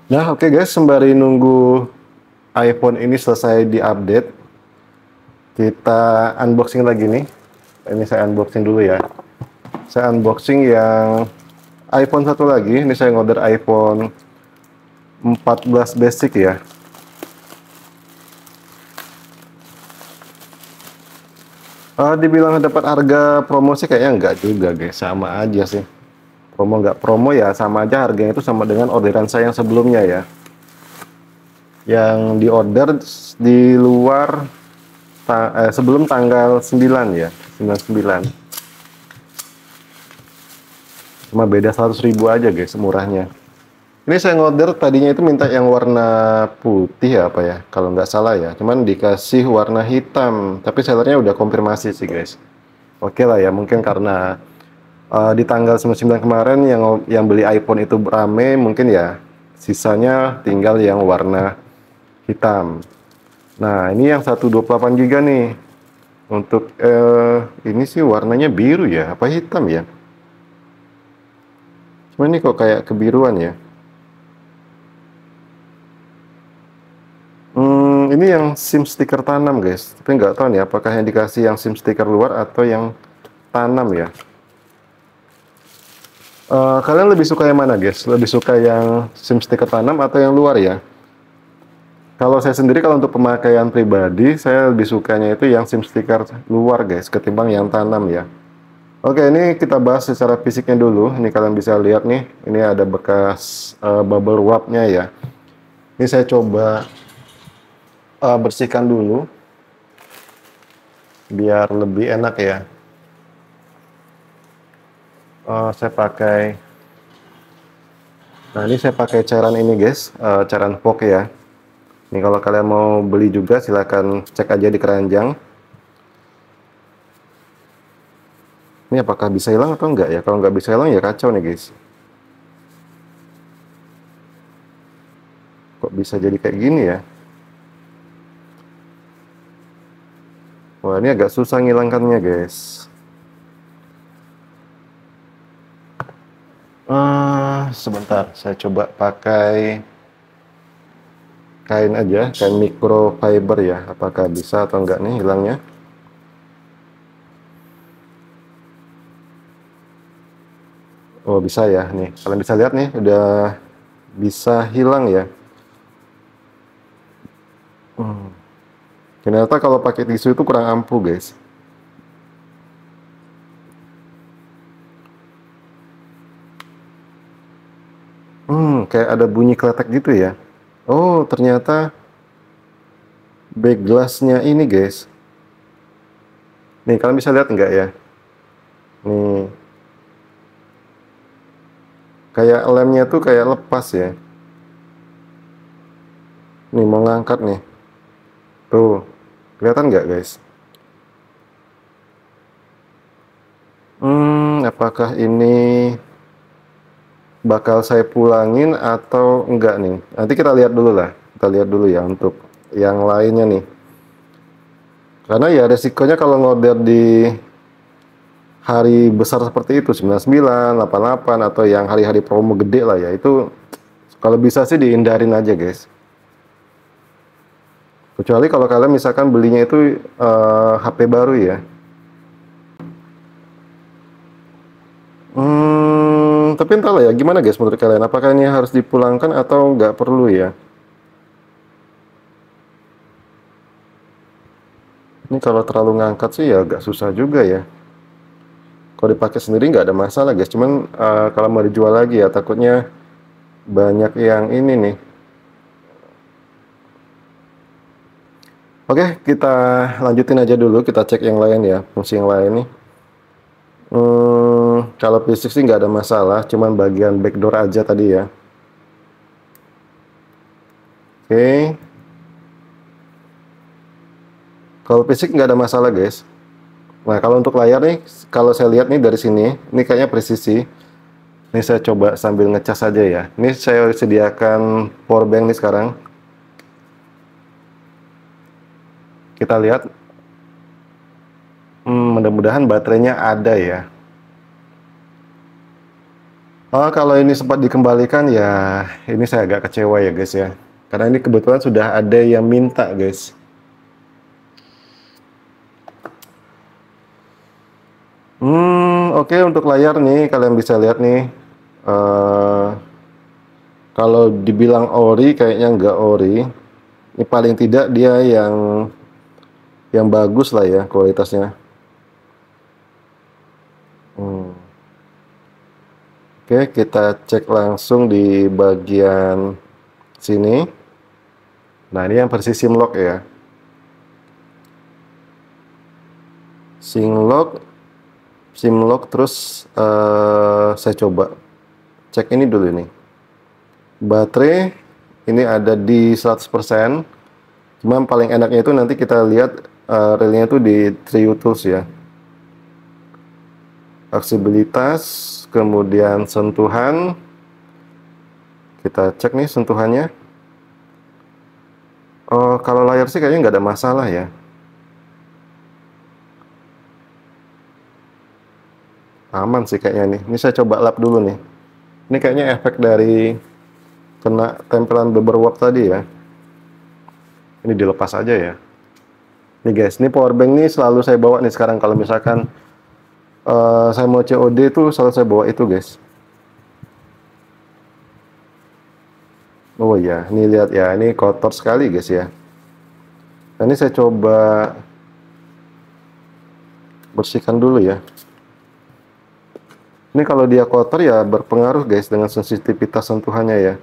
Nah, oke guys, sembari nunggu iPhone ini selesai diupdate, kita unboxing lagi nih. Ini saya unboxing dulu ya. Saya unboxing yang iPhone satu lagi. Ini saya ngorder iPhone 14 basic ya. Dibilang dapat harga promosi kayaknya enggak juga guys, sama aja sih. Promo nggak promo ya sama aja, harganya itu sama dengan orderan saya yang sebelumnya ya. Yang di order di luar sebelum tanggal 9 ya, 99. Cuma beda 100.000 aja guys, murahnya. Ini saya ngorder tadinya itu minta yang warna putih ya apa ya, kalau nggak salah ya. Cuman dikasih warna hitam, tapi sellernya udah konfirmasi sih guys. Oke lah ya, mungkin karena di tanggal 99 kemarin yang beli iPhone itu rame, mungkin ya sisanya tinggal yang warna hitam. Nah, ini yang 128 GB nih. Untuk ini sih warnanya biru ya, apa hitam ya? Cuma ini kok kayak kebiruan ya. Ini yang SIM stiker tanam guys. Tapi nggak tahu nih apakah yang dikasih yang SIM stiker luar atau yang tanam ya. Kalian lebih suka yang mana guys? Lebih suka yang SIM stiker tanam atau yang luar ya? Kalau saya sendiri, kalau untuk pemakaian pribadi, saya lebih sukanya itu yang SIM stiker luar guys, ketimbang yang tanam ya. Oke, ini kita bahas secara fisiknya dulu. Ini kalian bisa lihat nih, ini ada bekas bubble wrap-nya ya. Ini saya coba bersihkan dulu, biar lebih enak ya. Saya pakai, nah ini saya pakai cairan ini guys, cairan Vogue ya. Ini kalau kalian mau beli juga silahkan cek aja di keranjang. Ini apakah bisa hilang atau enggak ya? Kalau nggak bisa hilang ya kacau nih guys. Kok bisa jadi kayak gini ya? Wah, ini agak susah ngilangkannya guys. Sebentar, saya coba pakai kain aja, kain microfiber ya. Apakah bisa atau enggak nih hilangnya? Oh, bisa ya. Nih, kalian bisa lihat nih, udah bisa hilang ya. Ternyata kalau pakai tisu itu kurang ampuh guys. Kayak ada bunyi kletek gitu ya. Oh, ternyata back glassnya ini guys. Nih, kalian bisa lihat enggak ya? Nih, kayak lemnya tuh kayak lepas ya. Nih, mau ngangkat nih. Tuh, kelihatan nggak guys? Apakah ini bakal saya pulangin atau enggak nih? Nanti kita lihat dulu lah. Kita lihat dulu ya untuk yang lainnya nih. Karena ya resikonya kalau ngorder di hari besar seperti itu, 99, 88, atau yang hari-hari promo gede lah ya, itu kalau bisa sih dihindarin aja guys. Kecuali kalau kalian misalkan belinya itu HP baru ya. Tapi entahlah ya, gimana guys menurut kalian? Apakah ini harus dipulangkan atau nggak perlu ya? Ini kalau terlalu ngangkat sih ya agak susah juga ya. Kalau dipakai sendiri nggak ada masalah guys. Cuman kalau mau dijual lagi ya takutnya banyak yang ini nih. Oke, kita lanjutin aja dulu. Kita cek yang lain ya, fungsi yang lain nih. Kalau fisik sih nggak ada masalah. Cuman bagian backdoor aja tadi ya. Oke. Kalau fisik nggak ada masalah guys. Nah, kalau untuk layar nih, kalau saya lihat nih dari sini, ini kayaknya presisi. Ini saya coba sambil ngecas aja ya. Ini saya sediakan power bank nih sekarang. Kita lihat. Mudah-mudahan baterainya ada ya. Oh, kalau ini sempat dikembalikan ya, ini saya agak kecewa ya guys ya. Karena ini kebetulan sudah ada yang minta guys. Oke, untuk layar nih kalian bisa lihat nih. eh Kalau dibilang ori, kayaknya nggak ori. Ini paling tidak dia yang bagus lah ya kualitasnya. Hmm. Oke, kita cek langsung di bagian sini. Nah, ini yang versi Simlock ya. Simlock, Simlock terus saya coba cek ini dulu nih. Baterai ini ada di 100%. Cuma paling enaknya itu nanti kita lihat realnya itu di Trio Tools ya. Aksibilitas, kemudian sentuhan. Kita cek nih sentuhannya. Oh, kalau layar sih kayaknya nggak ada masalah ya. Aman sih kayaknya nih. Ini saya coba lap dulu nih. Ini kayaknya efek dari kena tempelan beberapa tadi ya. Ini dilepas aja ya. Nih guys, ini power bank nih selalu saya bawa nih sekarang kalau misalkan saya mau COD tuh selalu saya bawa itu guys. Oh iya, ini lihat ya, ini kotor sekali guys ya. Nah, ini saya coba bersihkan dulu ya. Ini kalau dia kotor ya berpengaruh guys dengan sensitivitas sentuhannya ya.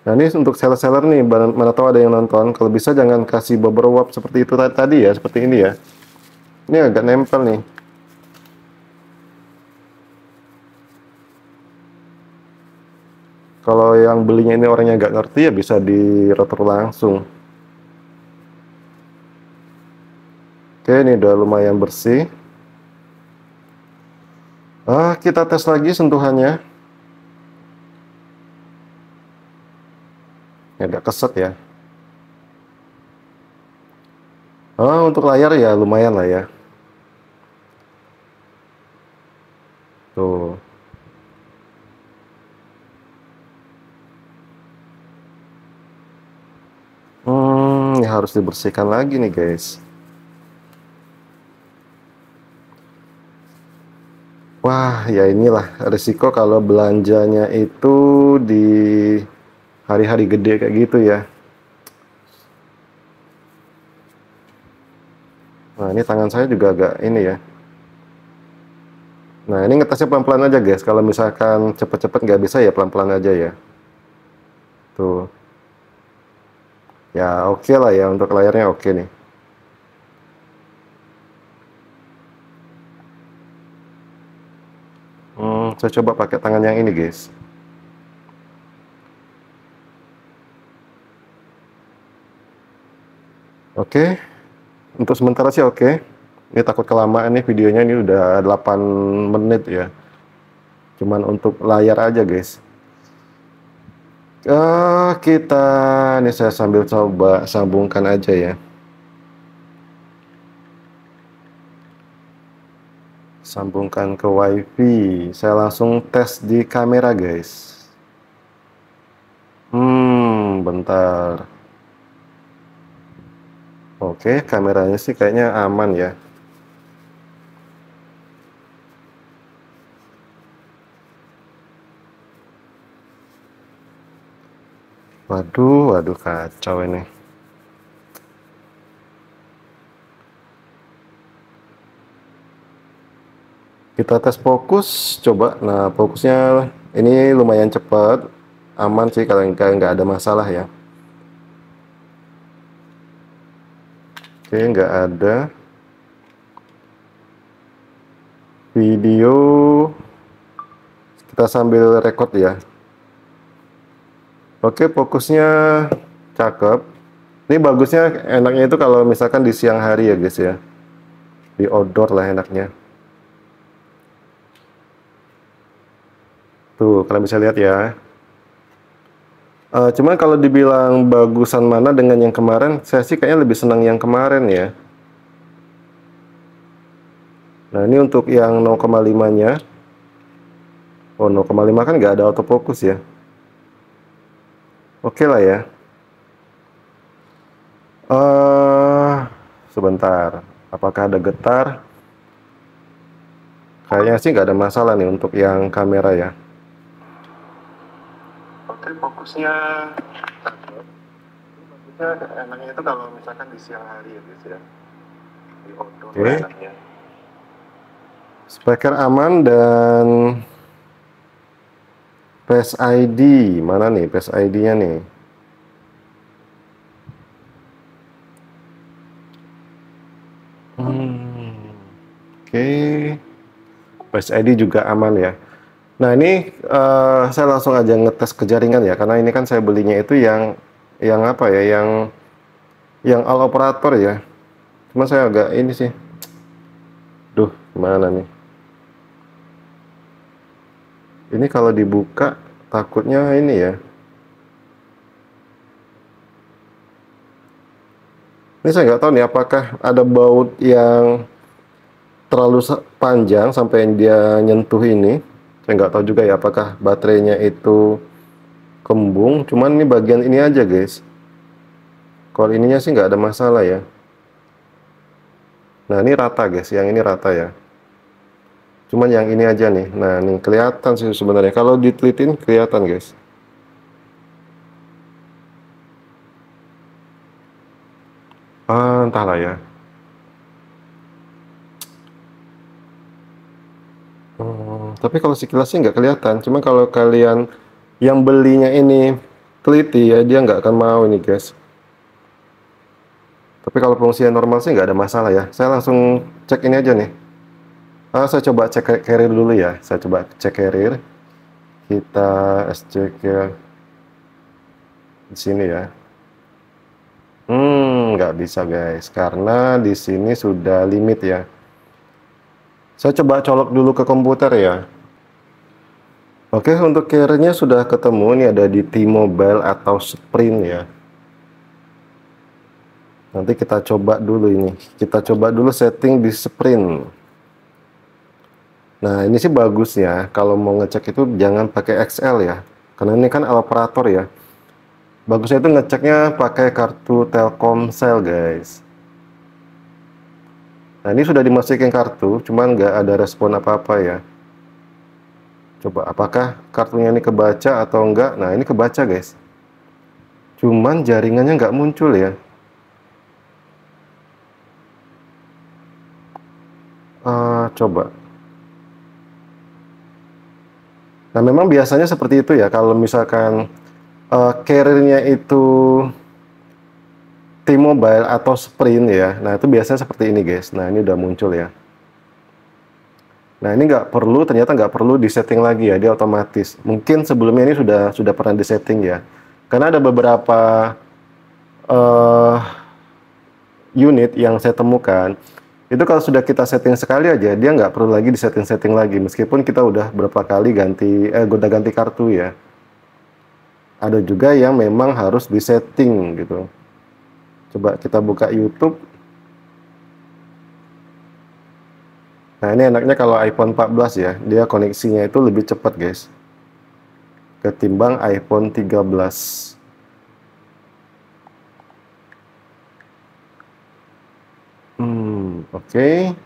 Nah, ini untuk seller-seller nih, mana tahu ada yang nonton. Kalau bisa jangan kasih bubble wrap seperti itu tadi ya, seperti ini ya. Ini agak nempel nih. Kalau yang belinya ini orangnya nggak ngerti ya bisa dirotor langsung. Oke, ini udah lumayan bersih. Kita tes lagi sentuhannya. Ini agak keset ya. Untuk layar ya lumayan lah ya. Tuh. Ini harus dibersihkan lagi nih guys. Wah, ya inilah risiko kalau belanjanya itu di hari-hari gede kayak gitu ya. Nah, ini tangan saya juga agak ini ya. Nah, ini ngetesnya pelan-pelan aja guys. Kalau misalkan cepet-cepet nggak bisa ya pelan-pelan aja ya. Tuh. Ya oke lah ya, untuk layarnya oke nih. Saya coba pakai tangan yang ini guys. Oke, untuk sementara sih oke. Ini takut kelamaan nih videonya, ini udah 8 menit ya. Cuman untuk layar aja guys. Kita ini saya sambil coba sambungkan aja ya. Sambungkan ke WiFi. Saya langsung tes di kamera guys. Bentar. Oke, kameranya sih kayaknya aman ya. Waduh, waduh kacau ini. Kita tes fokus, coba. Nah, fokusnya ini lumayan cepat, aman sih kalau nggak ada masalah ya. Oke, nggak ada. Video kita sambil record ya. Oke, fokusnya cakep. Ini bagusnya enaknya itu kalau misalkan di siang hari ya guys ya. Di outdoor lah enaknya. Tuh, kalian bisa lihat ya. Cuman kalau dibilang bagusan mana dengan yang kemarin, saya sih kayaknya lebih senang yang kemarin ya. Nah, ini untuk yang 0,5-nya. Oh, 0,5 kan nggak ada autofocus ya. Oke lah ya. Sebentar. Apakah ada getar? Kayaknya sih nggak ada masalah nih untuk yang kamera ya. Oke, fokusnya enaknya itu kalau misalkan di siang hari ya guys ya. Di outdoor enaknya. Speaker aman dan Face ID. Mana nih Face ID-nya nih? Oke. Face ID juga aman ya. Nah, ini saya langsung aja ngetes ke jaringan ya, karena ini kan saya belinya itu yang apa ya, yang all operator ya. Cuma saya agak ini sih. Duh, gimana nih? Ini kalau dibuka takutnya ini ya. Ini saya nggak tahu nih apakah ada baut yang terlalu panjang sampai dia nyentuh ini. Saya nggak tahu juga ya apakah baterainya itu kembung. Cuman ini bagian ini aja guys. Kalau ininya sih nggak ada masalah ya. Nah, ini rata guys, yang ini rata ya. Cuman yang ini aja nih. Nah, nih kelihatan sih sebenarnya. Kalau ditelitin kelihatan guys. Entahlah ya. Tapi kalau sekilas sih nggak kelihatan. Cuma kalau kalian yang belinya ini teliti ya, dia nggak akan mau ini guys. Tapi kalau fungsinya normal sih nggak ada masalah ya. Saya langsung cek ini aja nih. Saya coba cek carrier dulu ya. Saya coba cek carrier. Kita cek ya di sini ya. Nggak bisa guys, karena di sini sudah limit ya. Saya coba colok dulu ke komputer ya. Oke, untuk carrier-nya sudah ketemu. Ini ada di T-Mobile atau Sprint ya. Nanti kita coba dulu ini. Kita coba dulu setting di Sprint. Nah, ini sih bagusnya. Kalau mau ngecek itu jangan pakai XL ya. Karena ini kan operator ya. Bagusnya itu ngeceknya pakai kartu Telkomsel guys. Nah, ini sudah dimasukin kartu, cuman nggak ada respon apa-apa ya. Coba apakah kartunya ini kebaca atau enggak. Nah, ini kebaca guys. Cuman jaringannya nggak muncul ya. Coba. Nah, memang biasanya seperti itu ya. Kalau misalkan carrier-nya itu T-Mobile atau Sprint ya. Nah, itu biasanya seperti ini guys. Nah, ini udah muncul ya. Nah, ini nggak perlu, ternyata nggak perlu disetting lagi ya, dia otomatis. Mungkin sebelumnya ini sudah pernah disetting ya. Karena ada beberapa unit yang saya temukan, itu kalau sudah kita setting sekali aja, dia nggak perlu lagi disetting-setting lagi. Meskipun kita udah berapa kali ganti kartu ya. Ada juga yang memang harus disetting gitu. Coba kita buka YouTube. Nah, ini enaknya kalau iPhone 14 ya, dia koneksinya itu lebih cepat guys, ketimbang iPhone 13. Oke.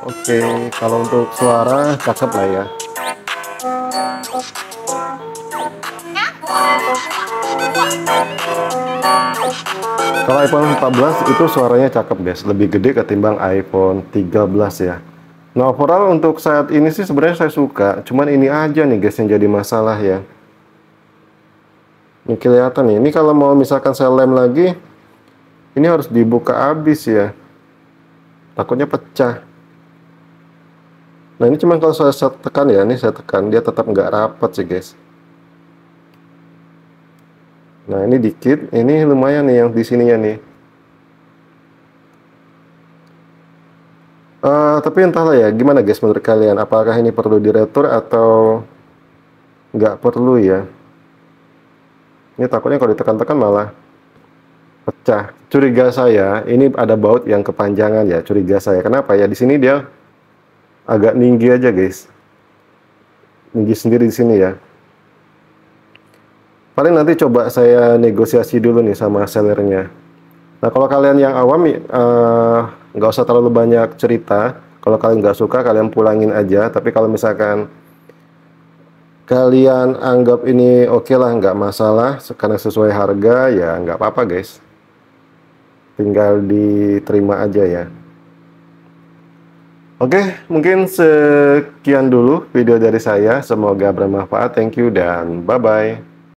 Oke, kalau untuk suara cakep lah ya. Kalau iPhone 14 itu suaranya cakep guys, lebih gede ketimbang iPhone 13 ya. Nah, overall untuk saat ini sih sebenarnya saya suka, cuman ini aja nih guys yang jadi masalah ya. Ini kelihatan nih, ini kalau mau misalkan saya lem lagi, ini harus dibuka habis ya. Takutnya pecah. Nah, ini cuma kalau saya tekan ya, ini saya tekan, dia tetap nggak rapat sih guys. Nah, ini dikit, ini lumayan nih yang di sininya nih. Tapi entahlah ya, gimana guys menurut kalian? Apakah ini perlu diretur atau nggak perlu ya? Ini takutnya kalau ditekan-tekan malah pecah. Curiga saya, ini ada baut yang kepanjangan ya. Curiga saya. Kenapa ya? Di sini dia agak tinggi aja guys. Tinggi sendiri di sini ya. Paling nanti coba saya negosiasi dulu nih sama sellernya. Nah, kalau kalian yang awam, nggak usah terlalu banyak cerita. Kalau kalian nggak suka, kalian pulangin aja. Tapi kalau misalkan kalian anggap ini oke lah, nggak masalah, karena sesuai harga, ya nggak apa-apa guys. Tinggal diterima aja ya. Oke, mungkin sekian dulu video dari saya. Semoga bermanfaat. Thank you dan bye-bye.